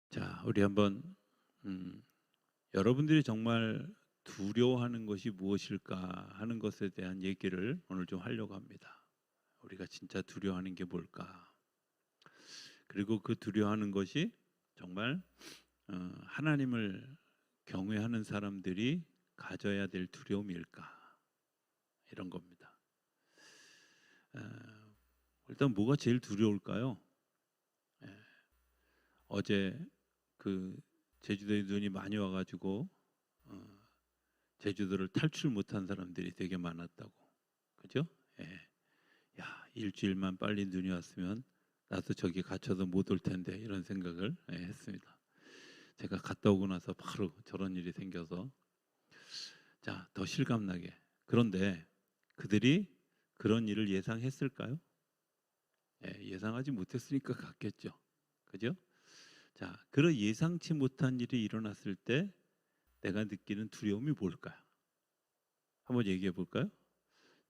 자, 우리 한번 여러분들이 정말 두려워하는 것이 무엇일까 하는 것에 대한 얘기를 오늘 좀 하려고 합니다. 우리가 진짜 두려워하는 게 뭘까? 그리고 그 두려워하는 것이 정말 하나님을 경외하는 사람들이 가져야 될 두려움일까? 이런 겁니다. 어, 일단 뭐가 제일 두려울까요? 예, 어제 그 제주도에 눈이 많이 와가지고 어, 제주도를 탈출 못한 사람들이 되게 많았다고, 그죠? 예. 야, 일주일만 빨리 눈이 왔으면 나도 저기 갇혀서 못 올 텐데 이런 생각을 했습니다. 제가 갔다 오고 나서 바로 저런 일이 생겨서 자, 더 실감나게. 그런데 그들이 그런 일을 예상했을까요? 예상하지 못했으니까 갔겠죠. 그죠? 자, 그런 예상치 못한 일이 일어났을 때 내가 느끼는 두려움이 뭘까요? 한번 얘기해 볼까요?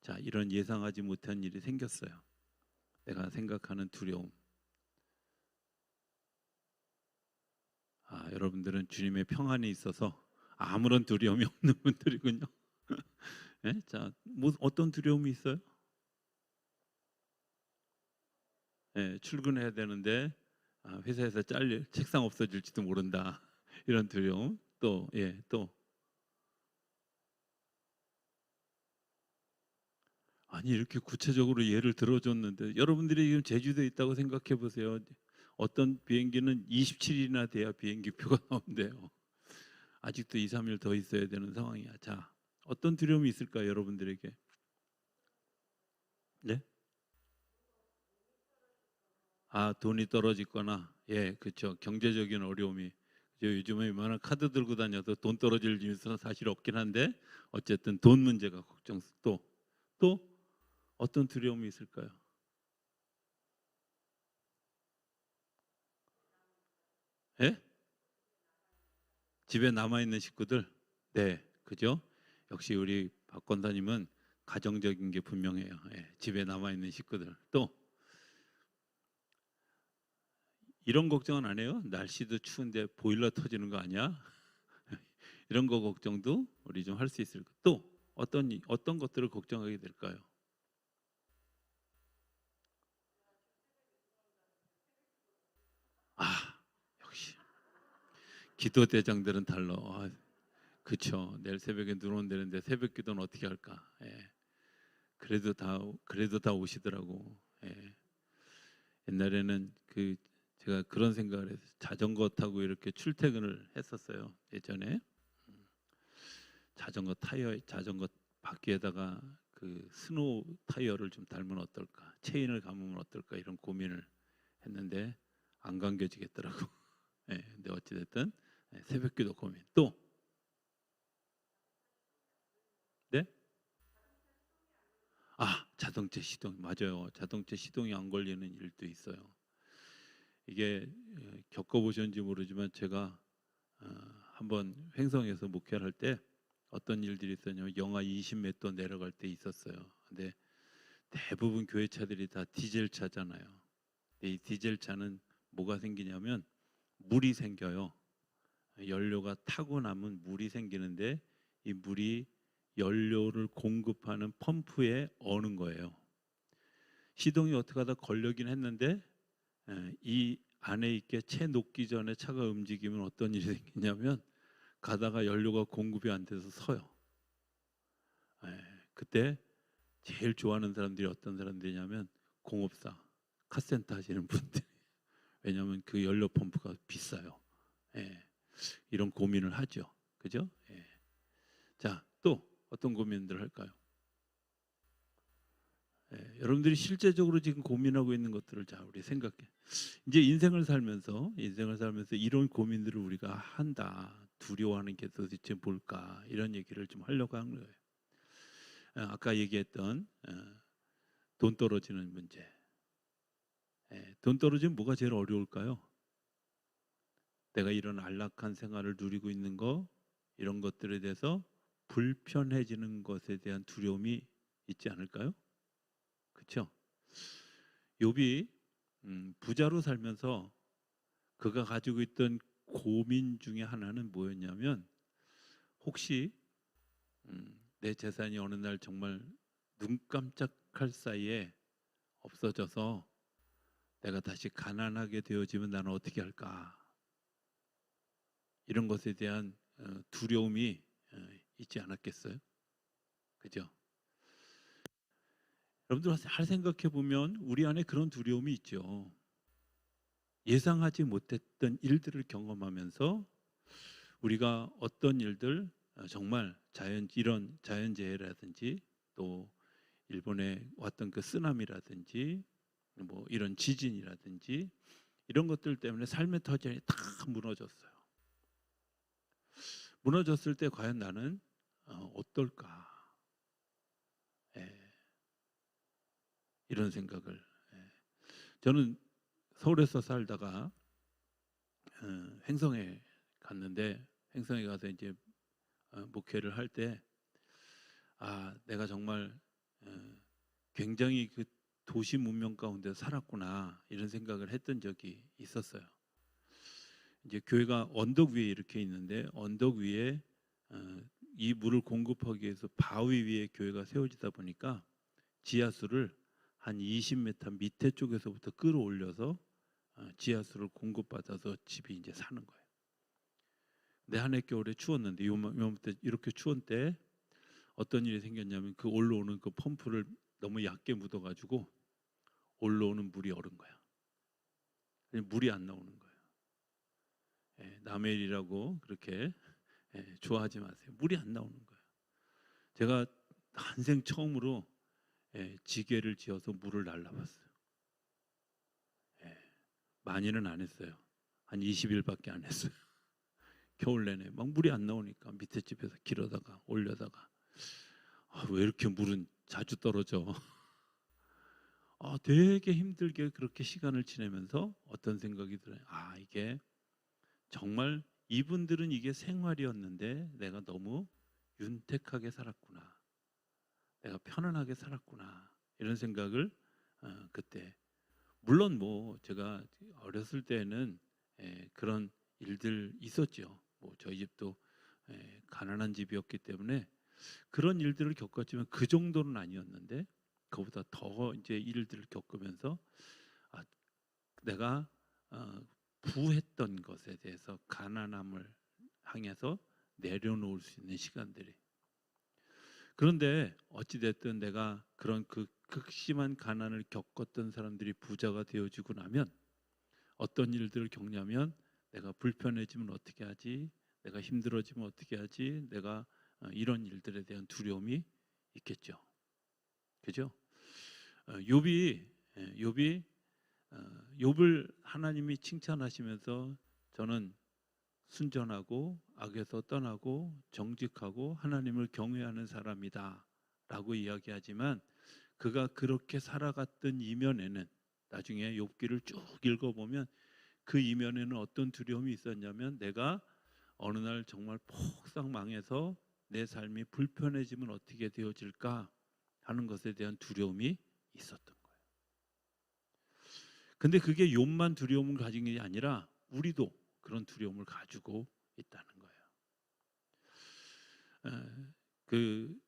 자, 이런 예상하지 못한 일이 생겼어요. 내가 생각하는 두려움. 여러분들은 주님의 평안이 있어서 아무런 두려움이 없는 분들이군요. 예? 자, 뭐 어떤 두려움이 있어요? 출근해야 되는데 회사에서 잘릴 책상 없어질지도 모른다. 이런 두려움. 또 또 아니 이렇게 구체적으로 예를 들어줬는데 여러분들이 지금 제주도에 있다고 생각해 보세요. 어떤 비행기는 27일이나 돼야 비행기표가 나온대요. 아직도 2, 3일 더 있어야 되는 상황이야. 자, 어떤 두려움이 있을까요, 여러분들에게? 네? 돈이 떨어지거나, 그렇죠. 경제적인 어려움이. 요즘에 웬만한 카드 들고 다녀도 돈 떨어질 일은 사실 없긴 한데, 어쨌든 돈 문제가 걱정. 또 어떤 두려움이 있을까요? 예? 집에 남아 있는 식구들. 네, 그죠? 역시 우리 박 권사님은 가정적인 게 분명해요. 집에 남아 있는 식구들. 또 이런 걱정은 안 해요? 날씨도 추운데 보일러 터지는 거 아니야? 이런 거 걱정도 우리 좀 할 수 있을까? 또 어떤 것들을 걱정하게 될까요? 역시 기도 대장들은 달라. 그쵸. 내일 새벽에 눈 온다는데 새벽 기도는 어떻게 할까? 그래도 다 오시더라고. 옛날에는 제가 그런 생각을 해서 자전거 타고 이렇게 출퇴근을 했었어요. 예전에 자전거 바퀴에다가 그 스노우 타이어를 좀 달면 어떨까? 체인을 감으면 어떨까? 이런 고민을 했는데 안 감겨지겠더라고. 근데 어찌됐든 새벽기도 고민. 또 네? 자동차 시동 맞아요. 자동차 시동이 안 걸리는 일도 있어요. 이게 겪어보셨는지 모르지만 제가 어, 한번 횡성에서 목회를 할 때 어떤 일들이 있었냐면 영하 20m 내려갈 때 있었어요. 근데 대부분 교회 차들이 다 디젤 차잖아요. 이 디젤 차는 뭐가 생기냐면 물이 생겨요. 연료가 타고 나면 물이 생기는데 이 물이 연료를 공급하는 펌프에 어는 거예요. 시동이 어떻게 하다 걸려긴 했는데 이 안에 있게 채 녹기 전에 차가 움직이면 어떤 일이 생기냐면 가다가 연료가 공급이 안 돼서 서요. 그때 제일 좋아하는 사람들이 어떤 사람들이냐면 공업사, 카센터 하시는 분들. 왜냐하면 그 연료 펌프가 비싸요. 예, 이런 고민을 하죠. 그죠? 자, 또 어떤 고민들 할까요? 여러분들이 실제적으로 지금 고민하고 있는 것들을 자 우리 생각해. 이제 인생을 살면서 이런 고민들을 우리가 한다. 두려워하는 게 도대체 뭘까? 이런 얘기를 좀 하려고 한 거예요. 아까 얘기했던 돈 떨어지는 문제. 돈 떨어지면 뭐가 제일 어려울까요? 내가 이런 안락한 생활을 누리고 있는 거 이런 것들에 대해서 불편해지는 것에 대한 두려움이 있지 않을까요? 그렇죠? 욥이 부자로 살면서 그가 가지고 있던 고민 중에 하나는 뭐였냐면, 혹시 내 재산이 어느 날 정말 눈 깜짝할 사이에 없어져서 내가 다시 가난하게 되어지면 나는 어떻게 할까? 이런 것에 대한 두려움이 있지 않았겠어요? 그죠? 여러분들 잘 생각해 보면 우리 안에 그런 두려움이 있죠. 예상하지 못했던 일들을 경험하면서 우리가 어떤 일들, 정말 이런 자연재해라든지, 또 일본에 왔던 그 쓰나미라든지, 뭐 이런 지진이라든지, 이런 것들 때문에 삶의 터전이 다 무너졌어요. 무너졌을 때 과연 나는 어떨까? 예, 이런 생각을. 예. 저는 서울에서 살다가 횡성에 갔는데, 횡성에 가서 이제 목회를 할 때, 내가 정말 굉장히 그 도시 문명 가운데 살았구나, 이런 생각을 했던 적이 있었어요. 이제 교회가 언덕 위에 이렇게 있는데, 언덕 위에 이 물을 공급하기 위해서 바위 위에 교회가 세워지다 보니까 지하수를 한 20m 밑에 쪽에서부터 끌어올려서 지하수를 공급받아서 집이 이제 사는 거예요. 근데 한해 겨울에 추웠는데, 요맘때 이렇게 추운 때 어떤 일이 생겼냐면, 그 올라오는 그 펌프를 너무 얕게 묻어가지고 올라오는 물이 얼은 거야. 물이 안 나오는 거예요. 남의 일이라고 그렇게 좋아하지 마세요. 물이 안 나오는 거예요. 제가 한생 처음으로 지게를 지어서 물을 날라봤어요. 많이는 안 했어요. 한 20일밖에 안 했어요. 겨울 내내 막 물이 안 나오니까 밑에 집에서 길어다가 올려다가, 왜 이렇게 물은 자주 떨어져? 되게 힘들게 그렇게 시간을 지내면서 어떤 생각이 들어요. 이게 정말 이분들은 이게 생활이었는데 내가 너무 윤택하게 살았구나, 내가 편안하게 살았구나, 이런 생각을 그때, 물론 뭐 제가 어렸을 때는 그런 일들 있었죠. 뭐 저희 집도 가난한 집이었기 때문에 그런 일들을 겪었지만 그 정도는 아니었는데, 그보다 더 이제 일들을 겪으면서 내가 부했던 것에 대해서 가난함을 향해서 내려놓을 수 있는 시간들이. 그런데 어찌됐든 내가 그런 그 극심한 가난을 겪었던 사람들이 부자가 되어지고 나면 어떤 일들을 겪냐면, 내가 불편해지면 어떻게 하지? 내가 힘들어지면 어떻게 하지? 내가 이런 일들에 대한 두려움이 있겠죠. 그죠? 욥이 욥을 하나님이 칭찬하시면서, 저는 순전하고 악에서 떠나고 정직하고 하나님을 경외하는 사람이다 라고 이야기하지만, 그가 그렇게 살아갔던 이면에는, 나중에 욥기를 쭉 읽어보면 그 이면에는 어떤 두려움이 있었냐면, 내가 어느 날 정말 폭삭 망해서 내 삶이 불편해지면 어떻게 되어질까 하는 것에 대한 두려움이 있었던 거예요. 근데 그게 욥만 두려움을 가진 게 아니라 우리도 그런 두려움을 가지고 있다는 거예요. 그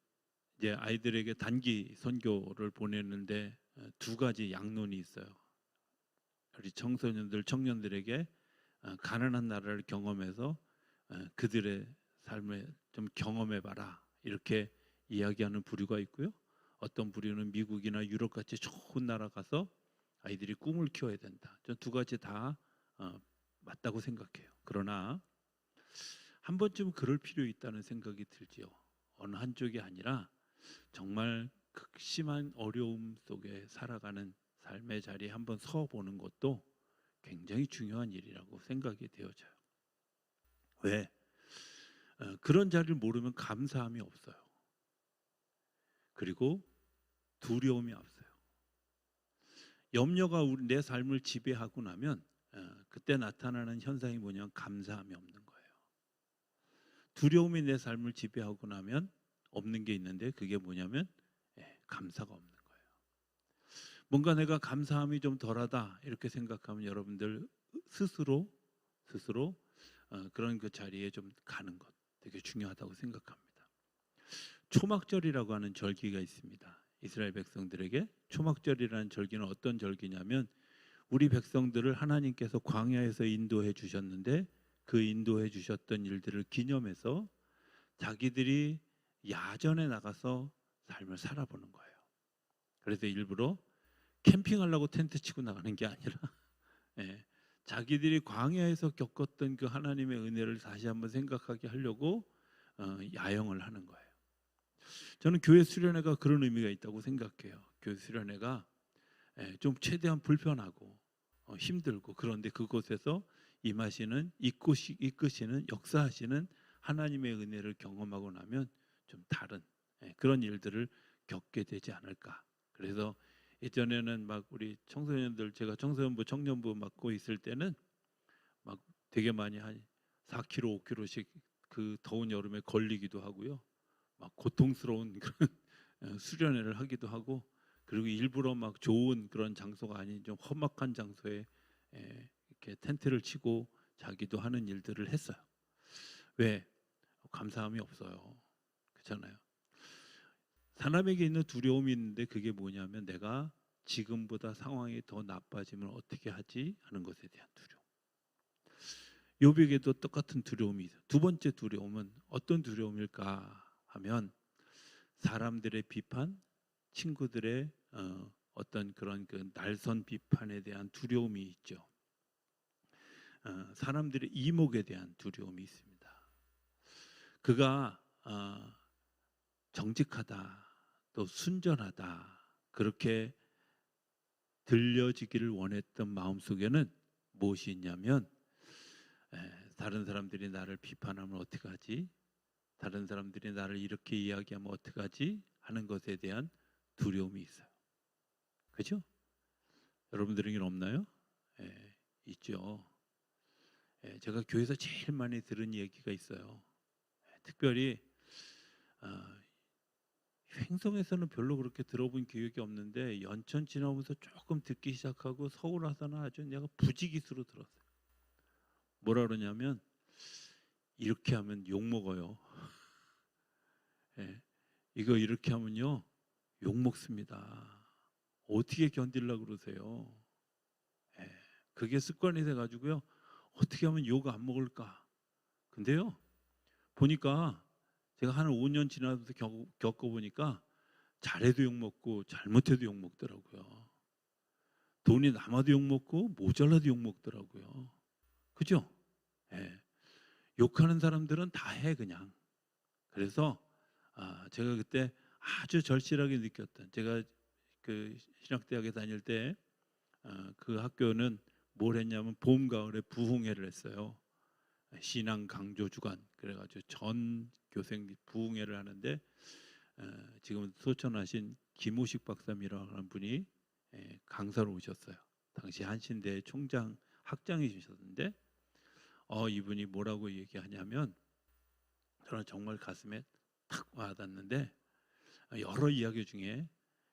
이제 아이들에게 단기 선교를 보내는데 두 가지 양론이 있어요. 우리 청소년들, 청년들에게 가난한 나라를 경험해서 그들의 삶을 좀 경험해봐라, 이렇게 이야기하는 부류가 있고요. 어떤 부류는 미국이나 유럽 같이 좋은 나라 가서 아이들이 꿈을 키워야 된다. 전 두 가지 다 맞다고 생각해요. 그러나 한 번쯤 그럴 필요 있다는 생각이 들지요. 어느 한쪽이 아니라 정말 극심한 어려움 속에 살아가는 삶의 자리에 한번 서보는 것도 굉장히 중요한 일이라고 생각이 되어져요. 왜? 그런 자리를 모르면 감사함이 없어요. 그리고 두려움이 없어요. 염려가 내 삶을 지배하고 나면 그때 나타나는 현상이 뭐냐면 감사함이 없는 거예요. 두려움이 내 삶을 지배하고 나면 없는 게 있는데, 그게 뭐냐면 감사가 없는 거예요. 뭔가 내가 감사함이 좀 덜하다 이렇게 생각하면 여러분들 스스로 그런 그 자리에 좀 가는 것 되게 중요하다고 생각합니다. 초막절이라고 하는 절기가 있습니다. 이스라엘 백성들에게 초막절이라는 절기는 어떤 절기냐면 우리 백성들을 하나님께서 광야에서 인도해 주셨는데 그 인도해 주셨던 일들을 기념해서 자기들이 야전에 나가서 삶을 살아보는 거예요. 그래서 일부러 캠핑하려고 텐트 치고 나가는 게 아니라 예, 자기들이 광야에서 겪었던 그 하나님의 은혜를 다시 한번 생각하게 하려고 야영을 하는 거예요. 저는 교회 수련회가 그런 의미가 있다고 생각해요. 교회 수련회가 좀 최대한 불편하고 힘들고 그런데 그곳에서 임하시는 이끄시는 역사하시는 하나님의 은혜를 경험하고 나면 좀 다른 그런 일들을 겪게 되지 않을까. 그래서 예전에는 막 우리 청소년들 제가 청소년부 청년부 맡고 있을 때는 막 되게 많이 한 4kg 5kg씩 그 더운 여름에 걸리기도 하고요. 막 고통스러운 그런 수련회를 하기도 하고 그리고 일부러 막 좋은 그런 장소가 아닌 좀 험악한 장소에 이렇게 텐트를 치고 자기도 하는 일들을 했어요. 왜? 감사함이 없어요. 그렇잖아요. 사람에게 있는 두려움이 있는데 그게 뭐냐면 내가 지금보다 상황이 더 나빠지면 어떻게 하지 하는 것에 대한 두려움. 욥에게도 똑같은 두려움이 있어요. 두 번째 두려움은 어떤 두려움일까 하면 사람들의 비판, 친구들의 어떤 그런 그 날선 비판에 대한 두려움이 있죠. 사람들의 이목에 대한 두려움이 있습니다. 그가 정직하다, 또 순전하다 그렇게 들려지기를 원했던 마음속에는 무엇이 있냐면 다른 사람들이 나를 비판하면 어떡하지? 다른 사람들이 나를 이렇게 이야기하면 어떡하지? 하는 것에 대한 두려움이 있어요. 그죠? 여러분들에게는 없나요? 있죠. 제가 교회에서 제일 많이 들은 얘기가 있어요. 특별히 횡성에서는 별로 그렇게 들어본 기억이 없는데 연천 지나면서 조금 듣기 시작하고 서울 와서는 아주 내가 부지기수로 들었어요. 뭐라 그러냐면 이렇게 하면 욕 먹어요. 이거 이렇게 하면요 욕 먹습니다. 어떻게 견디려고 그러세요? 그게 습관이 돼가지고요 어떻게 하면 욕 안 먹을까? 근데요 보니까 제가 한 5년 지나면서 겪어보니까 잘해도 욕 먹고 잘못해도 욕 먹더라고요. 돈이 남아도 욕 먹고 모자라도 욕 먹더라고요. 그죠? 욕하는 사람들은 다 해 그냥. 그래서 제가 그때 아주 절실하게 느꼈던 제가 그 신학대학에 다닐 때 그 학교는 뭘 했냐면 봄 가을에 부흥회를 했어요. 신앙 강조 주간 그래가지고 전 교생 부흥회를 하는데 지금 소천하신 김우식 박사님이라는 분이 강사로 오셨어요. 당시 한신대 총장 학장이셨는데 이분이 뭐라고 얘기하냐면 저는 정말 가슴에 탁 와닿는데 여러 이야기 중에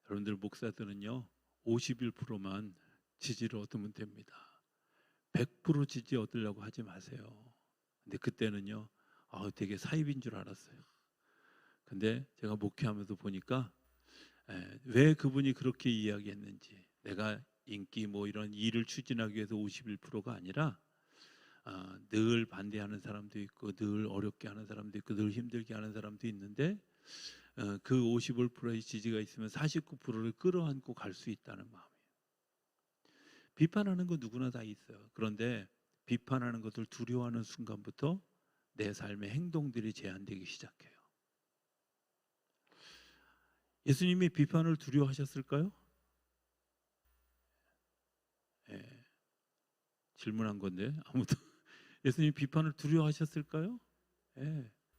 여러분들 목사들은요 51%만 지지를 얻으면 됩니다. 100% 지지 얻으려고 하지 마세요. 근데 그때는요 되게 사입인 줄 알았어요. 근데 제가 목회하면서 보니까 왜 그분이 그렇게 이야기했는지 내가 인기 뭐 이런 일을 추진하기 위해서 51%가 아니라 늘 반대하는 사람도 있고 늘 어렵게 하는 사람도 있고 늘 힘들게 하는 사람도 있는데 그 51%의 지지가 있으면 49%를 끌어안고 갈 수 있다는 마음이에요. 비판하는 거 누구나 다 있어요. 그런데 비판하는 것을 두려워하는 순간부터 내 삶의 행동들이 제한되기 시작해요. 예수님이 비판을 두려워하셨을까요? 질문한 건데 아무도 예수님 비판을 두려워하셨을까요?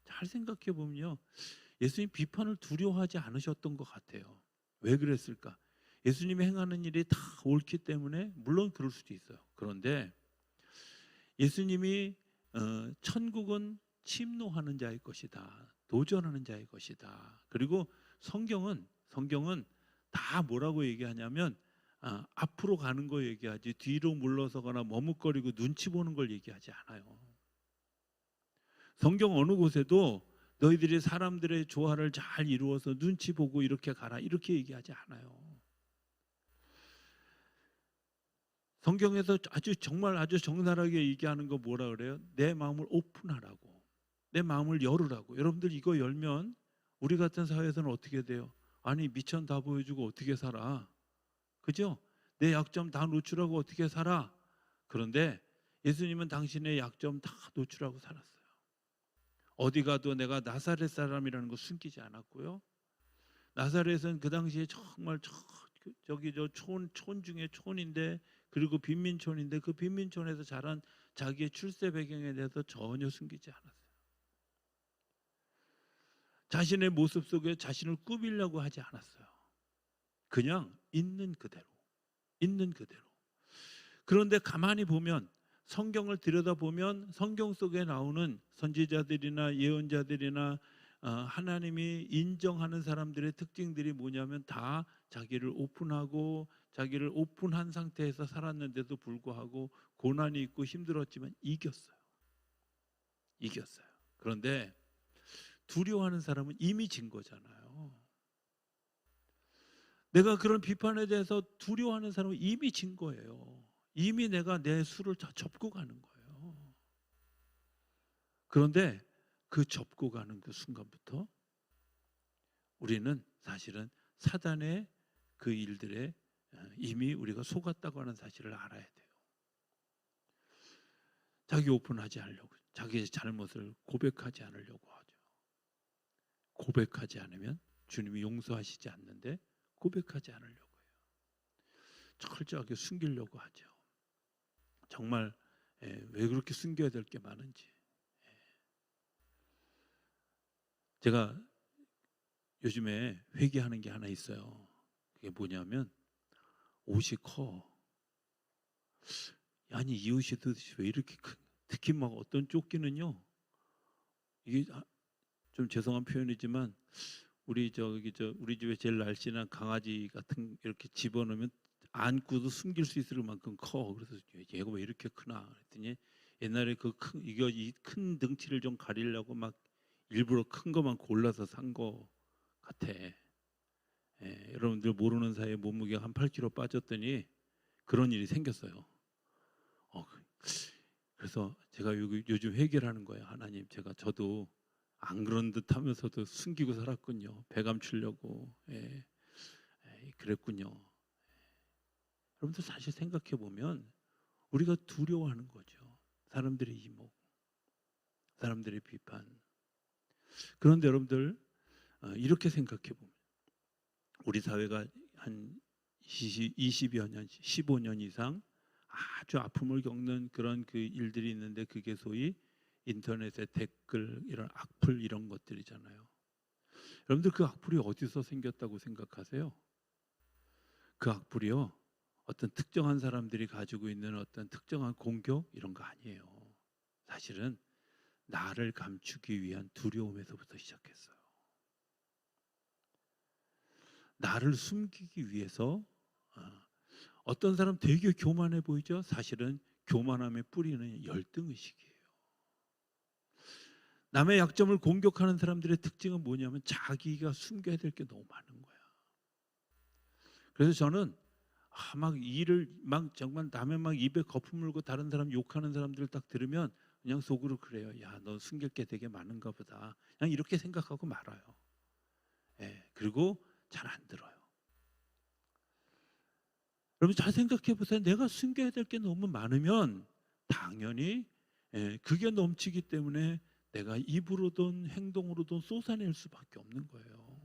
잘 생각해 보면요 예수님 비판을 두려워하지 않으셨던 것 같아요. 왜 그랬을까? 예수님이 행하는 일이 다 옳기 때문에 물론 그럴 수도 있어요. 그런데 예수님이 천국은 침노하는 자의 것이다. 도전하는 자의 것이다. 그리고 성경은 다 뭐라고 얘기하냐면 앞으로 가는 거 얘기하지 뒤로 물러서거나 머뭇거리고 눈치 보는 걸 얘기하지 않아요. 성경 어느 곳에도 너희들이 사람들의 조화를 잘 이루어서 눈치 보고 이렇게 가라 이렇게 얘기하지 않아요. 성경에서 정말 아주 적나라하게 얘기하는 거 뭐라 그래요? 내 마음을 오픈하라고, 내 마음을 열으라고. 여러분들 이거 열면 우리 같은 사회에서는 어떻게 돼요? 아니 미천 다 보여주고 어떻게 살아? 그죠? 내 약점 다 노출하고 어떻게 살아? 그런데 예수님은 당신의 약점 다 노출하고 살았어요. 어디 가도 내가 나사렛 사람이라는 거 숨기지 않았고요. 나사렛은 그 당시에 정말 저기 저 촌 중에 촌인데, 그리고 빈민촌인데 그 빈민촌에서 자란 자기의 출세 배경에 대해서 전혀 숨기지 않았어요. 자신의 모습 속에 자신을 꾸미려고 하지 않았어요. 그냥 있는 그대로, 있는 그대로. 그런데 가만히 보면, 성경을 들여다보면 성경 속에 나오는 선지자들이나 예언자들이나 하나님이 인정하는 사람들의 특징들이 뭐냐면 다 자기를 오픈하고 자기를 오픈한 상태에서 살았는데도 불구하고 고난이 있고 힘들었지만 이겼어요. 이겼어요. 그런데 두려워하는 사람은 이미 진 거잖아요. 내가 그런 비판에 대해서 두려워하는 사람은 이미 진 거예요. 이미 내가 내 수를 다 접고 가는 거예요. 그런데 그 접고 가는 그 순간부터 우리는 사실은 사단의 그 일들에 이미 우리가 속았다고 하는 사실을 알아야 돼요. 자기 오픈하지 않으려고, 자기의 잘못을 고백하지 않으려고 하죠. 고백하지 않으면 주님이 용서하시지 않는데 고백하지 않으려고 해요. 철저하게 숨기려고 하죠. 정말 왜 그렇게 숨겨야 될 게 많은지. 제가 요즘에 회개하는 게 하나 있어요. 그게 뭐냐면 옷이 커. 아니 이 옷이 도대체 왜 이렇게 큰? 특히 막 어떤 조끼는요. 이게 좀 죄송한 표현이지만 우리 집에 제일 날씬한 강아지 같은 이렇게 집어넣으면 안고도 숨길 수 있을 만큼 커. 그래서 얘가 왜 이렇게 크나 그랬더니 옛날에 이 큰 등치를 좀 가리려고 막 일부러 큰 것만 골라서 산 거 같아. 여러분들 모르는 사이에 몸무게가 한 8kg 빠졌더니 그런 일이 생겼어요. 그래서 제가 요즘 회개를 하는 거예요. 하나님, 저도 안 그런 듯 하면서도 숨기고 살았군요. 배 감추려고. 그랬군요. 여러분들 사실 생각해 보면 우리가 두려워하는 거죠. 사람들의 이목, 사람들의 비판. 그런데 여러분들 이렇게 생각해 보면 우리 사회가 한 20여 년, 15년 이상 아주 아픔을 겪는 그런 그 일들이 있는데 그게 소위 인터넷의 댓글, 이런 악플 이런 것들이잖아요. 여러분들 그 악플이 어디서 생겼다고 생각하세요? 그 악플이요, 어떤 특정한 사람들이 가지고 있는 어떤 특정한 공격 이런 거 아니에요. 사실은 나를 감추기 위한 두려움에서부터 시작했어요. 나를 숨기기 위해서. 어떤 사람 되게 교만해 보이죠? 사실은 교만함의 뿌리는 열등의식이에요. 남의 약점을 공격하는 사람들의 특징은 뭐냐면 자기가 숨겨야 될 게 너무 많은 거야. 그래서 저는 정말 남의 입에 거품 물고 다른 사람 욕하는 사람들을 딱 들으면 그냥 속으로 그래요. 야, 너 숨길 게 되게 많은가 보다. 그냥 이렇게 생각하고 말아요. 그리고 잘 안 들어요. 여러분 잘 생각해 보세요. 내가 숨겨야 될 게 너무 많으면 당연히 그게 넘치기 때문에 내가 입으로든 행동으로든 쏟아낼 수밖에 없는 거예요.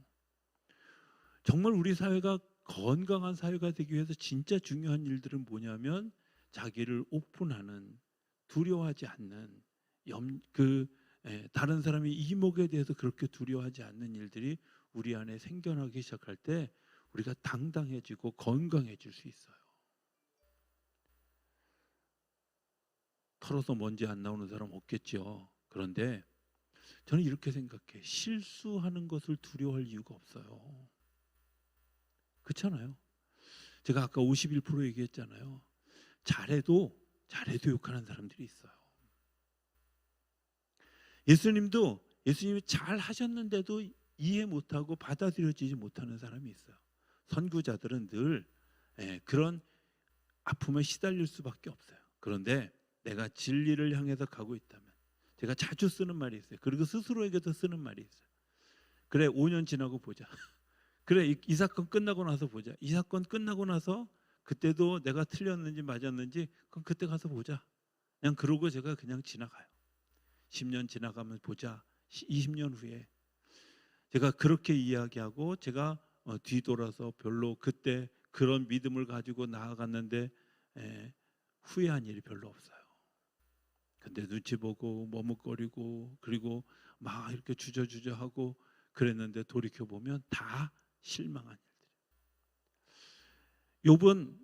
정말 우리 사회가 건강한 사회가 되기 위해서 진짜 중요한 일들은 뭐냐면 자기를 오픈하는, 두려워하지 않는, 다른 사람의 이목에 대해서 그렇게 두려워하지 않는 일들이 우리 안에 생겨나기 시작할 때 우리가 당당해지고 건강해질 수 있어요. 털어서 먼지 안 나오는 사람 없겠죠. 그런데 저는 이렇게 생각해. 실수하는 것을 두려워할 이유가 없어요. 그렇잖아요. 제가 아까 51% 얘기했잖아요. 잘해도 욕하는 사람들이 있어요. 예수님이 잘 하셨는데도 이해 못하고 받아들여지지 못하는 사람이 있어요. 선구자들은 늘 그런 아픔에 시달릴 수밖에 없어요. 그런데 내가 진리를 향해서 가고 있다면, 제가 자주 쓰는 말이 있어요. 그리고 스스로에게도 쓰는 말이 있어요. 그래, 5년 지나고 보자. 그래, 이 사건 끝나고 나서 보자. 이 사건 끝나고 나서 그때도 내가 틀렸는지 맞았는지 그럼 그때 가서 보자. 그냥 그러고 제가 그냥 지나가요. 10년 지나가면 보자. 20년 후에 제가 그렇게 이야기하고, 제가 뒤돌아서 별로 그때 그런 믿음을 가지고 나아갔는데 후회한 일이 별로 없어요. 근데 눈치 보고 머뭇거리고 그리고 막 이렇게 주저주저하고 그랬는데 돌이켜 보면 다 실망한 일들이에요. 욥은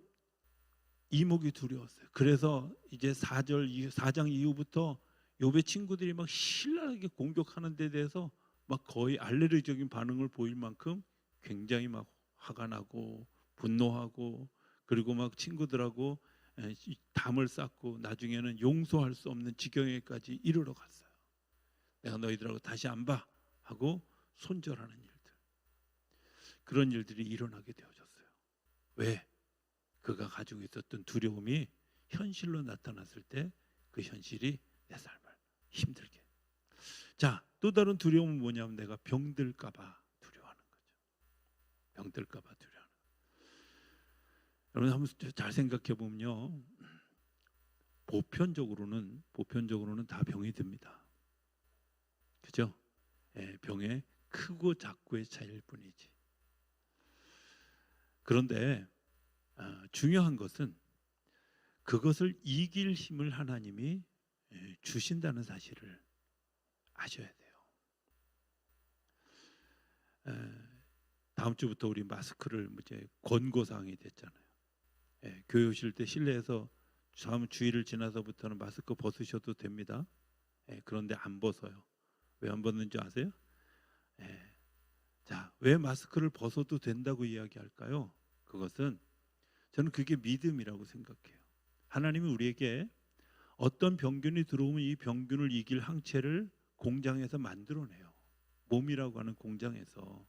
이목이 두려웠어요. 그래서 이제 4장 이후부터 욥의 친구들이 막 신랄하게 공격하는 데 대해서 막 거의 알레르기적인 반응을 보일 만큼 굉장히 막 화가 나고 분노하고, 그리고 막 친구들하고 담을 쌓고 나중에는 용서할 수 없는 지경에까지 이르러 갔어요. 내가 너희들하고 다시 안 봐 하고 손절하는 일들, 그런 일들이 일어나게 되어졌어요. 왜? 그가 가지고 있었던 두려움이 현실로 나타났을 때 그 현실이 내 삶을 힘들게. 자, 또 다른 두려움은 뭐냐면 내가 병들까 봐 두려워하는 거죠. 병들까 봐 두려워하는 거죠. 여러분 한번 잘 생각해 보면요, 보편적으로는 다 병이 듭니다. 그죠? 병의 크고 작고의 차이일 뿐이지. 그런데 중요한 것은 그것을 이길 힘을 하나님이 주신다는 사실을 아셔야 돼요. 다음 주부터 우리 마스크를 이제 권고사항이 됐잖아요. 교회 오실 때 실내에서 다음 주일을 지나서부터는 마스크 벗으셔도 됩니다. 그런데 안 벗어요. 왜 안 벗는지 아세요? 자, 왜 마스크를 벗어도 된다고 이야기할까요? 그것은 저는 그게 믿음이라고 생각해요. 하나님이 우리에게 어떤 병균이 들어오면 이 병균을 이길 항체를 공장에서 만들어내요. 몸이라고 하는 공장에서.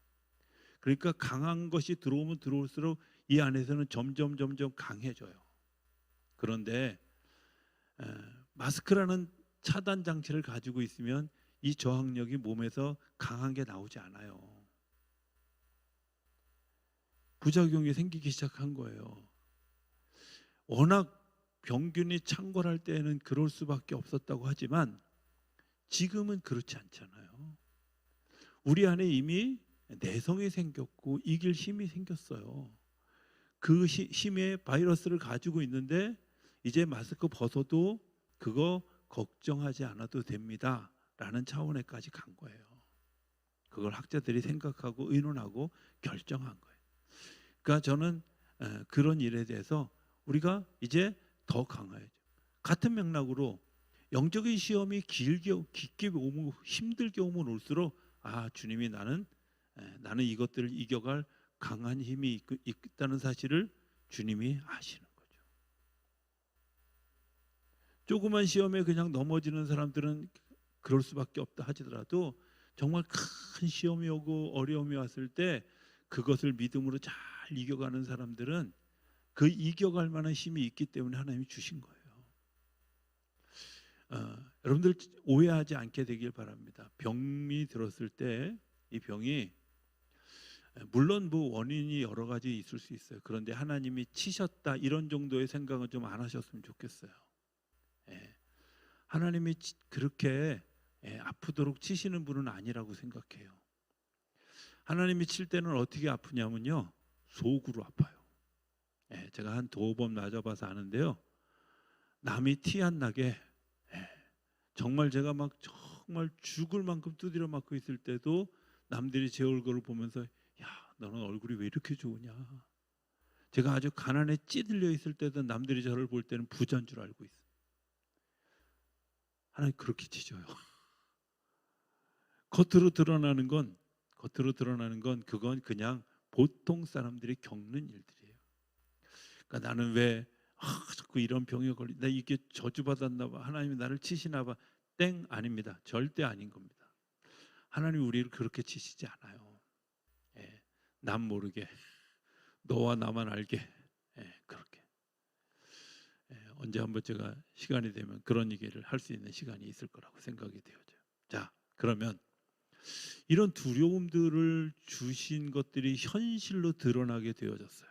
그러니까 강한 것이 들어오면 들어올수록 이 안에서는 점점 강해져요. 그런데 마스크라는 차단 장치를 가지고 있으면 이 저항력이 몸에서 강한 게 나오지 않아요. 부작용이 생기기 시작한 거예요. 워낙 병균이 창궐할 때에는 그럴 수밖에 없었다고 하지만 지금은 그렇지 않잖아요. 우리 안에 이미 내성이 생겼고 이길 힘이 생겼어요. 그 힘의 바이러스를 가지고 있는데 이제 마스크 벗어도 그거 걱정하지 않아도 됩니다 라는 차원에까지 간 거예요. 그걸 학자들이 생각하고 의논하고 결정한 거예요. 그러니까 저는 그런 일에 대해서 우리가 이제 더 강해야죠. 같은 맥락으로 영적인 시험이 깊게 오면 힘들게 오면 올수록 주님이 나는 이것들을 이겨갈 강한 힘이 있다는 사실을 주님이 아시는 거죠. 조그만 시험에 그냥 넘어지는 사람들은 그럴 수밖에 없다 하더라도 정말 큰 시험이 오고 어려움이 왔을 때 그것을 믿음으로 잘 이겨가는 사람들은 그 이겨갈 만한 힘이 있기 때문에 하나님이 주신 거예요. 여러분들 오해하지 않게 되길 바랍니다. 병이 들었을 때 이 병이 물론 뭐 원인이 여러 가지 있을 수 있어요. 그런데 하나님이 치셨다 이런 정도의 생각은 좀 안 하셨으면 좋겠어요. 하나님이 그렇게 아프도록 치시는 분은 아니라고 생각해요. 하나님이 칠 때는 어떻게 아프냐면요, 속으로 아파요. 제가 한 2번 맞아봐서 아는데요, 남이 티 안 나게 정말 제가 막 정말 죽을 만큼 두드려 맞고 있을 때도 남들이 제 얼굴을 보면서 야, 너는 얼굴이 왜 이렇게 좋으냐. 제가 아주 가난에 찌들려 있을 때도 남들이 저를 볼 때는 부자인 줄 알고 있어요. 하나님 그렇게 치셔요. 겉으로 드러나는 건 그건 그냥 보통 사람들이 겪는 일들이에요. 그러니까 나는 왜 자꾸 이런 병에 걸린다, 이게 저주받았나 봐, 하나님이 나를 치시나 봐, 땡 아닙니다. 절대 아닌 겁니다. 하나님 우리를 그렇게 치시지 않아요. 예, 남 모르게 너와 나만 알게 그렇게 언제 한번 제가 시간이 되면 그런 얘기를 할 수 있는 시간이 있을 거라고 생각이 되어져요. 자, 그러면 이런 두려움들을 주신 것들이 현실로 드러나게 되어졌어요.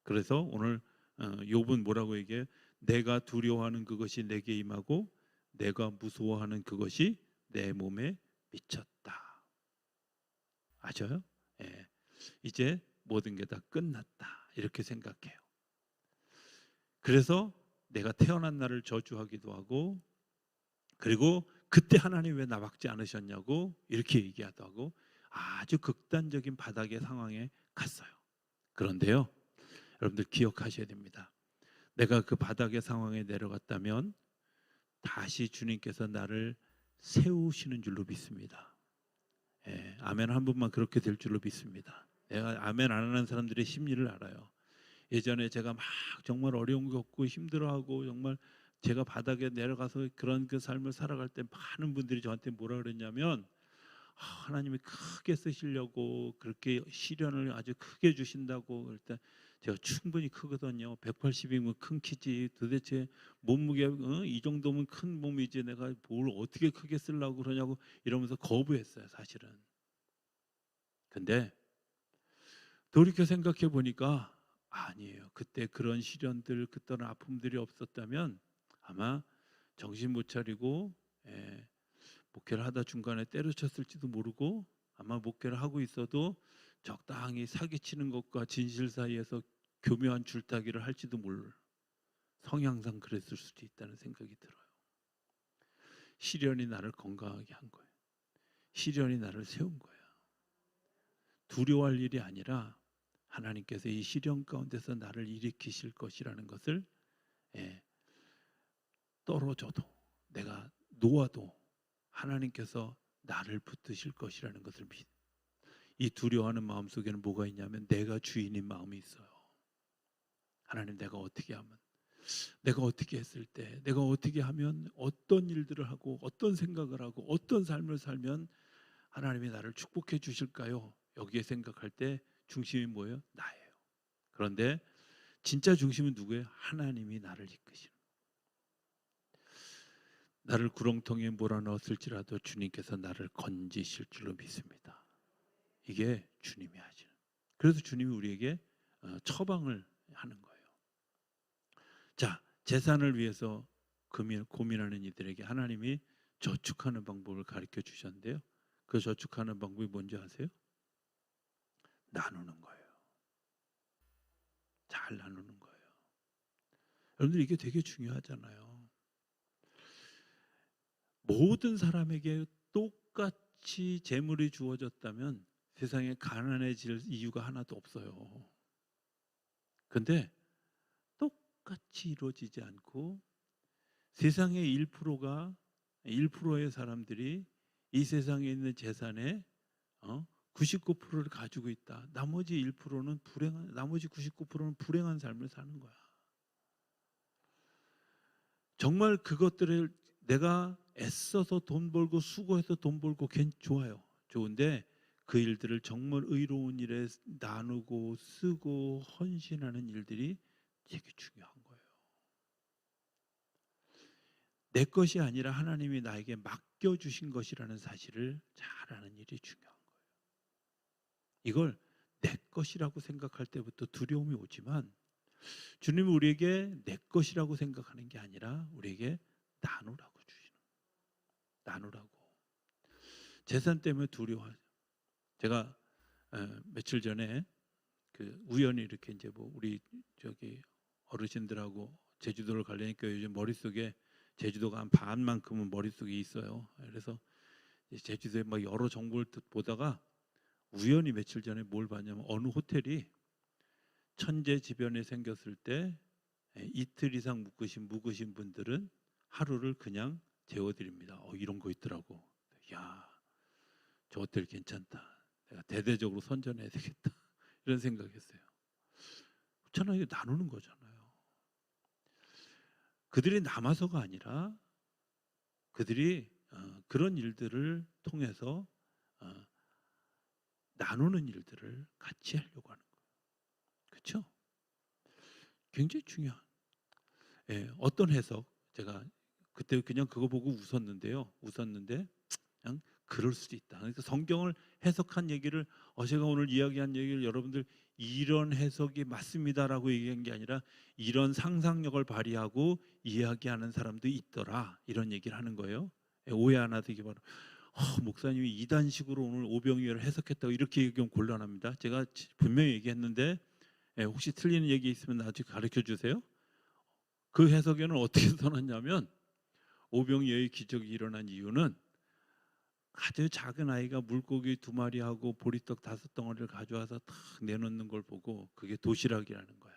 그래서 오늘 욥은 뭐라고 얘기해요? 내가 두려워하는 그것이 내게 임하고 내가 무서워하는 그것이 내 몸에 미쳤다. 아셔요? 예. 이제 모든 게 다 끝났다. 이렇게 생각해요. 그래서 내가 태어난 날을 저주하기도 하고, 그리고 그때 하나님 왜 나 막지 않으셨냐고 이렇게 얘기하기도 하고, 아주 극단적인 바닥의 상황에 갔어요. 그런데요, 여러분들 기억하셔야 됩니다. 내가 그 바닥의 상황에 내려갔다면 다시 주님께서 나를 세우시는 줄로 믿습니다. 예, 아멘 한 분만 그렇게 될 줄로 믿습니다. 내가 아멘 안 하는 사람들의 심리를 알아요. 예전에 제가 막 정말 어려운 거 겪고 힘들어하고 정말 제가 바닥에 내려가서 그런 그 삶을 살아갈 때 많은 분들이 저한테 뭐라 그랬냐면, 하나님이 크게 쓰시려고 그렇게 시련을 아주 크게 주신다고. 그럴 때 제가 충분히 크거든요. 180이면 큰 키지. 도대체 몸무게 이 정도면 큰 몸이지 내가 뭘 어떻게 크게 쓰려고 그러냐고 이러면서 거부했어요, 사실은. 근데 돌이켜 생각해 보니까 아니에요. 그때 그런 시련들, 그때는 아픔들이 없었다면 아마 정신 못 차리고 목회를 하다 중간에 때려쳤을지도 모르고, 아마 목회를 하고 있어도 적당히 사기치는 것과 진실 사이에서 교묘한 줄타기를 할지도 모를, 성향상 그랬을 수도 있다는 생각이 들어요. 시련이 나를 건강하게 한 거예요. 시련이 나를 세운 거예요. 두려워할 일이 아니라 하나님께서 이 시련 가운데서 나를 일으키실 것이라는 것을 떨어져도 내가 놓아도 하나님께서 나를 붙드실 것이라는 것을 이 두려워하는 마음 속에는 뭐가 있냐면 내가 주인인 마음이 있어요. 하나님, 내가 어떻게 하면, 내가 어떻게 했을 때, 내가 어떻게 하면, 어떤 일들을 하고 어떤 생각을 하고 어떤 삶을 살면 하나님이 나를 축복해 주실까요? 여기에 생각할 때 중심이 뭐예요? 나예요. 그런데 진짜 중심은 누구예요? 하나님이 나를 이끄시는. 나를 구렁텅이에 몰아넣었을지라도 주님께서 나를 건지실 줄로 믿습니다. 이게 주님이 하시는. 그래서 주님이 우리에게 처방을 하는 거예요. 자, 재산을 위해서 고민하는 이들에게 하나님이 저축하는 방법을 가르쳐 주셨는데요. 그 저축하는 방법이 뭔지 아세요? 나누는 거예요. 잘 나누는 거예요. 여러분들 이게 되게 중요하잖아요. 모든 사람에게 똑같이 재물이 주어졌다면 세상에 가난해질 이유가 하나도 없어요. 근데 똑같이 이루어지지 않고 세상의 1%의 사람들이 이 세상에 있는 재산의 99%를 가지고 있다. 나머지 1%는 나머지 99%는 불행한 삶을 사는 거야. 정말 그것들을 내가 애써서 돈 벌고 수고해서 돈 벌고 좋아요. 좋은데 그 일들을 정말 의로운 일에 나누고 쓰고 헌신하는 일들이 되게 중요한 거예요. 내 것이 아니라 하나님이 나에게 맡겨주신 것이라는 사실을 잘 아는 일이 중요한 거예요. 이걸 내 것이라고 생각할 때부터 두려움이 오지만 주님은 우리에게 내 것이라고 생각하는 게 아니라 우리에게 나누라고 주시는 거예요. 나누라고. 재산 때문에 두려워하죠. 제가 며칠 전에 우연히 이렇게 이제 우리 저기 어르신들하고 제주도를 가려니까 요즘 머릿속에 제주도가 한 반만큼은 머릿속에 있어요. 그래서 제주도에 막 여러 정보를 보다가 우연히 며칠 전에 뭘 봤냐면 어느 호텔이 천재지변이 생겼을 때 이틀 이상 묵으신 분들은 하루를 그냥 재워드립니다. 이런 거 있더라고. 야, 저 호텔 괜찮다. 내가 대대적으로 선전해야 되겠다. 이런 생각했어요. 그렇잖아요. 나누는 거잖아요. 그들이 남아서가 아니라 그들이 그런 일들을 통해서 나누는 일들을 같이 하려고 하는 거예요. 그렇죠? 굉장히 중요한. 어떤 해석, 제가 그때 그냥 그거 보고 웃었는데요. 웃었는데 그냥 그럴 수도 있다. 그래서 성경을 해석한 얘기를 제가 오늘 이야기한 얘기를 여러분들 이런 해석이 맞습니다라고 얘기한 게 아니라 이런 상상력을 발휘하고 이야기하는 사람도 있더라, 이런 얘기를 하는 거예요. 오해 안 하시기 바랍니다. 목사님이 이단식으로 오늘 오병이어를 해석했다고 이렇게 얘기하면 곤란합니다. 제가 분명히 얘기했는데 혹시 틀리는 얘기 있으면 나중에 가르쳐 주세요. 그 해석에는 어떻게 써놨냐면 오병이어의 기적이 일어난 이유는 아주 작은 아이가 물고기 2마리하고 보리떡 5덩어리를 가져와서 탁 내놓는 걸 보고 그게 도시락이라는 거야.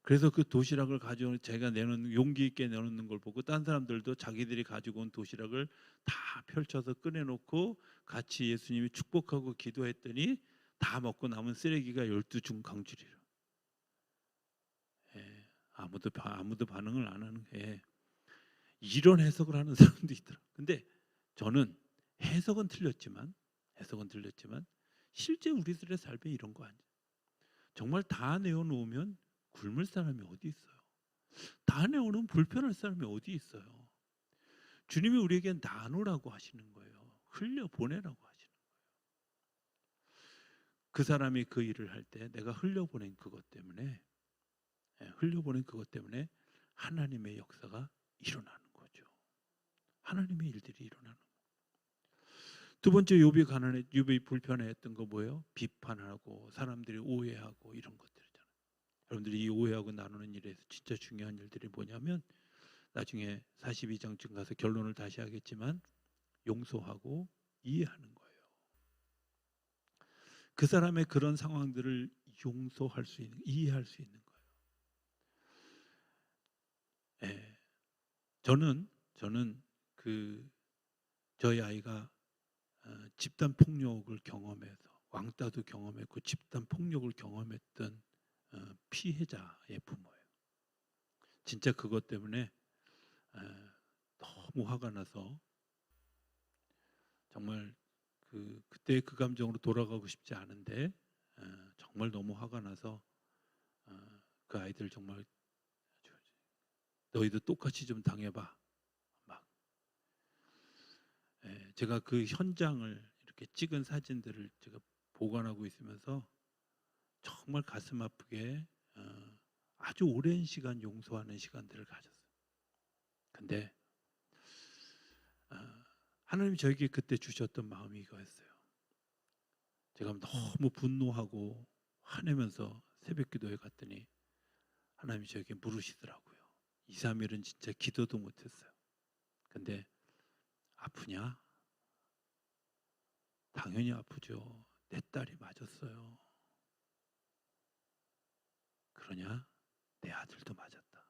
그래서 그 도시락을 가져온, 제가 내놓는, 용기 있게 내놓는 걸 보고 딴 사람들도 자기들이 가지고 온 도시락을 다 펼쳐서 꺼내놓고 같이 예수님이 축복하고 기도했더니 다 먹고 남은 쓰레기가 12중 강줄이라. 아무도 반응을 안 하는 게, 이런 해석을 하는 사람도 있더라. 근데 저는 해석은 틀렸지만 실제 우리들의 삶에 이런 거 아니에요. 정말 다 내어놓으면 굶을 사람이 어디 있어요? 다 내어놓으면 불편할 사람이 어디 있어요? 주님이 우리에게 나누라고 하시는 거예요. 흘려보내라고 하시는 거예요. 그 사람이 그 일을 할 때 내가 흘려보낸 그것 때문에 하나님의 역사가 일어나는 거죠. 하나님의 일들이 일어나는 거예요. 두 번째, 욥이 불편해했던 거 뭐예요? 비판하고 사람들이 오해하고 이런 것들이잖아요. 여러분들이 이 오해하고 나누는 일에서 진짜 중요한 일들이 뭐냐면, 나중에 42장쯤 가서 결론을 다시 하겠지만 용서하고 이해하는 거예요. 그 사람의 그런 상황들을 용서할 수 있는, 이해할 수 있는 거예요. 저는 저희 아이가 집단 폭력을 경험해서, 왕따도 경험했고 집단 폭력을 경험했던 피해자의 부모예요. 진짜 그것 때문에 너무 화가 나서 정말 그때 그 감정으로 돌아가고 싶지 않은데 정말 너무 화가 나서 그 아이들 정말 너희도 똑같이 좀 당해봐. 막 제가 그 현장을 이렇게 찍은 사진들을 제가 보관하고 있으면서 정말 가슴 아프게 아주 오랜 시간 용서하는 시간들을 가졌어요. 근데 하나님이 저에게 그때 주셨던 마음이 이거였어요. 제가 너무 분노하고 화내면서 새벽 기도에 갔더니 하나님이 저에게 물으시더라고요. 2, 3일은 진짜 기도도 못했어요. 근데 아프냐? 당연히 아프죠. 내 딸이 맞았어요. 그러냐? 내 아들도 맞았다.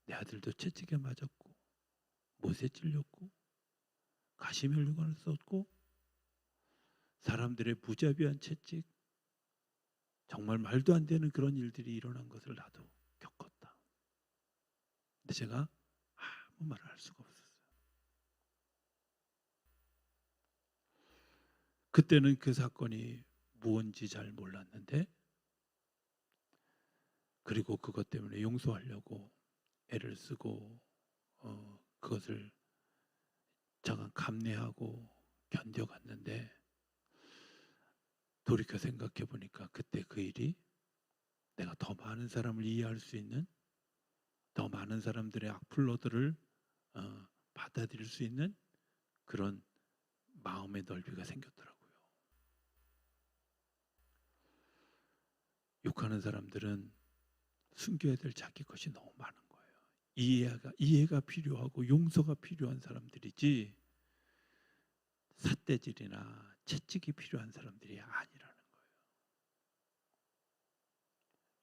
내 아들도 채찍에 맞았고 못에 찔렸고 가시면류관을 썼고 사람들의 무자비한 채찍, 정말 말도 안 되는 그런 일들이 일어난 것을 나도 겪었다. 근데 제가 아무 말을 할 수가 없었어요. 그때는 그 사건이 무언지 잘 몰랐는데, 그리고 그것 때문에 용서하려고 애를 쓰고 그것을 잠깐 감내하고 견뎌갔는데, 돌이켜 생각해 보니까 그때 그 일이 내가 더 많은 사람을 이해할 수 있는, 더 많은 사람들의 악플러들을 받아들일 수 있는 그런 마음의 넓이가 생겼더라고요. 욕하는 사람들은 숨겨야 될 자기 것이 너무 많은 거예요. 이해가 필요하고 용서가 필요한 사람들이지 삿대질이나 채찍이 필요한 사람들이 아니라는 거예요.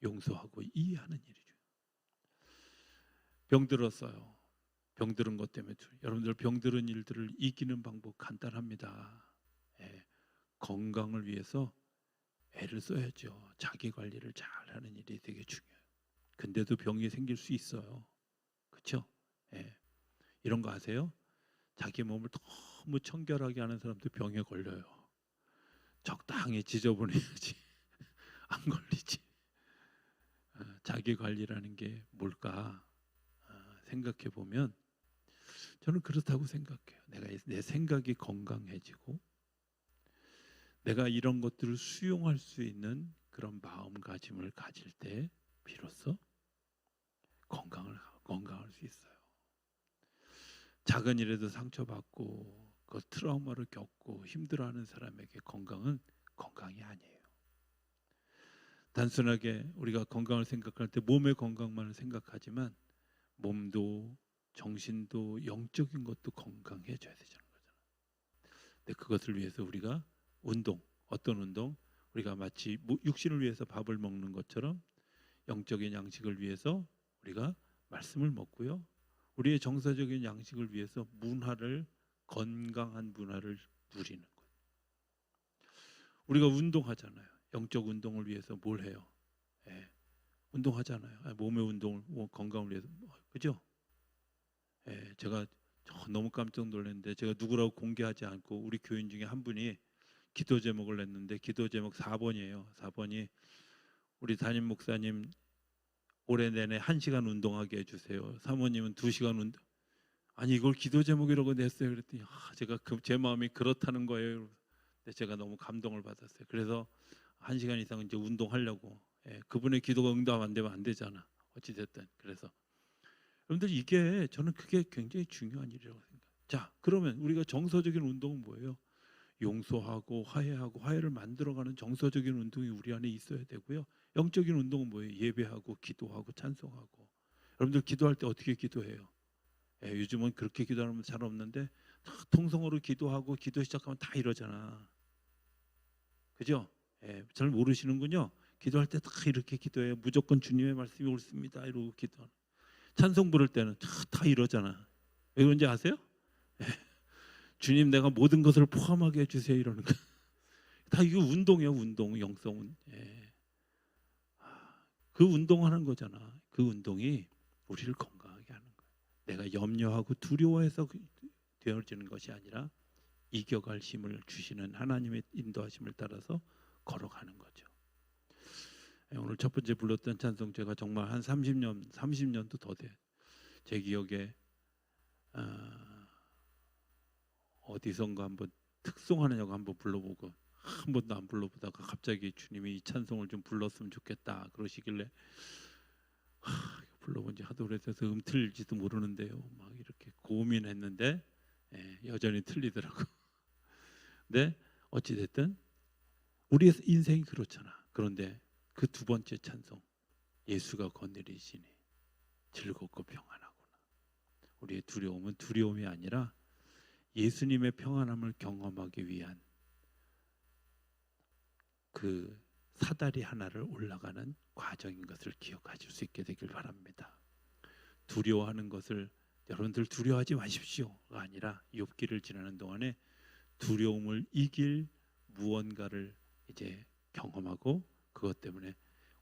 용서하고 이해하는 일이죠. 병들었어요. 병들은 것 때문에 여러분들 병들은 일들을 이기는 방법 간단합니다. 건강을 위해서 애를 써야죠. 자기 관리를 잘하는 일이 되게 중요해요. 근데도 병이 생길 수 있어요. 그렇죠? 이런 거 아세요? 자기 몸을 너무 청결하게 하는 사람도 병에 걸려요. 적당히 지저분해야지 안 걸리지. 자기 관리라는 게 뭘까 생각해 보면 저는 그렇다고 생각해요. 내가 내 생각이 건강해지고 내가 이런 것들을 수용할 수 있는 그런 마음가짐을 가질 때 비로소 건강할 수 있어요. 작은 일에도 상처받고 그 트라우마를 겪고 힘들어하는 사람에게 건강은 건강이 아니에요. 단순하게 우리가 건강을 생각할 때 몸의 건강만을 생각하지만 몸도 정신도 영적인 것도 건강해져야 되잖아요. 근데 그것을 위해서 우리가 어떤 운동? 우리가 마치 육신을 위해서 밥을 먹는 것처럼 영적인 양식을 위해서 우리가 말씀을 먹고요. 우리의 정서적인 양식을 위해서 건강한 문화를 누리는 거예요. 우리가 운동하잖아요. 영적 운동을 위해서 뭘 해요? 예, 운동하잖아요. 몸의 운동을 건강을 위해서 그죠? 예, 제가 너무 깜짝 놀랐는데 제가 누구라고 공개하지 않고 우리 교인 중에 한 분이 기도 제목을 냈는데 기도 제목 4번이에요. 4번이 우리 담임 목사님 올해 내내 1시간 운동하게 해주세요. 사모님은 2시간 운동. 아니 이걸 기도 제목이라고 냈어요. 그랬더니 제가 제 마음이 그렇다는 거예요. 근데 제가 너무 감동을 받았어요. 그래서 1시간 이상 이제 운동하려고. 그분의 기도가 응답 안 되면 안 되잖아. 어찌 됐든. 그래서 여러분들 이게 저는 그게 굉장히 중요한 일이라고 생각해요. 자, 그러면 우리가 정서적인 운동은 뭐예요? 용서하고 화해하고 화해를 만들어가는 정서적인 운동이 우리 안에 있어야 되고요. 영적인 운동은 뭐예요? 예배하고 기도하고 찬송하고. 여러분들 기도할 때 어떻게 기도해요? 요즘은 그렇게 기도하는 잘 없는데 통성으로 기도하고 기도 시작하면 다 이러잖아. 그죠? 잘 모르시는군요. 기도할 때 다 이렇게 기도해요. 무조건 주님의 말씀이 옳습니다. 이러고 기도하는. 찬송 부를 때는 다 이러잖아. 왜 그런지 아세요? 주님 내가 모든 것을 포함하게 해주세요 이러는 거. 다 이거 운동이에요. 운동, 영성은. 그 운동하는 거잖아. 그 운동이 우리를 건강하게 하는 거예요. 내가 염려하고 두려워해서 되어지는 것이 아니라 이겨갈 힘을 주시는 하나님의 인도하심을 따라서 걸어가는 거죠. 오늘 첫 번째 불렀던 찬송 제가 정말 한 30년도 더 돼. 제 기억에 어디선가 한번 특송하느냐고 한번 불러보고 한 번도 안 불러보다가 갑자기 주님이 이 찬송을 좀 불렀으면 좋겠다 그러시길래 불러본 지 하도 오래돼서 틀릴지도 모르는데요. 막 이렇게 고민했는데 여전히 틀리더라고. 근데 어찌 됐든 우리의 인생이 그렇잖아. 그런데 그 두 번째 찬송 예수가 거느리시니 즐겁고 평안하구나. 우리의 두려움은 두려움이 아니라 예수님의 평안함을 경험하기 위한 그 사다리 하나를 올라가는 과정인 것을 기억하실 수 있게 되길 바랍니다. 두려워하는 것을 여러분들 두려워하지 마십시오가 아니라 욥기를 지나는 동안에 두려움을 이길 무언가를 이제 경험하고 그것 때문에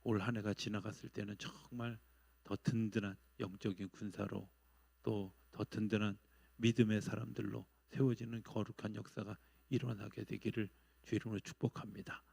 올 한 해가 지나갔을 때는 정말 더 든든한 영적인 군사로 또 더 든든한 믿음의 사람들로 세워지는 거룩한 역사가 일어나게 되기를 주 이름으로 축복합니다.